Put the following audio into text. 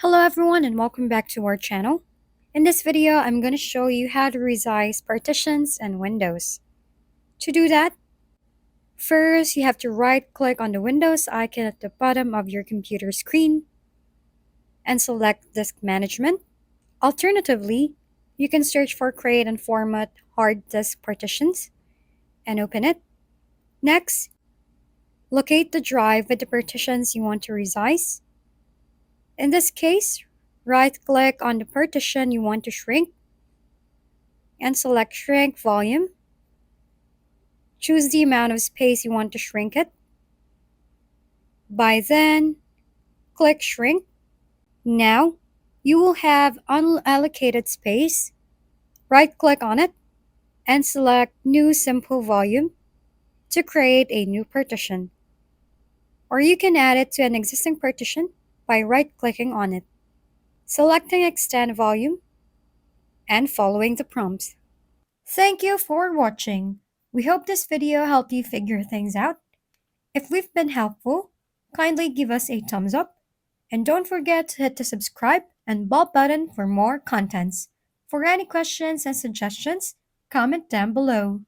Hello everyone and welcome back to our channel. In this video, I'm going to show you how to resize partitions and windows. To do that, first you have to right-click on the Windows icon at the bottom of your computer screen and select Disk Management. Alternatively, you can search for Create and Format Hard Disk Partitions and open it. Next, locate the drive with the partitions you want to resize. In this case, right-click on the partition you want to shrink and select Shrink Volume. Choose the amount of space you want to shrink it. By then, click Shrink. Now, you will have unallocated space. Right-click on it and select New Simple Volume to create a new partition. Or you can add it to an existing partition by right-clicking on it, selecting Extend Volume, and following the prompts. Thank you for watching. We hope this video helped you figure things out. If we've been helpful, kindly give us a thumbs up and don't forget to hit the subscribe and bell button for more contents. For any questions and suggestions, comment down below.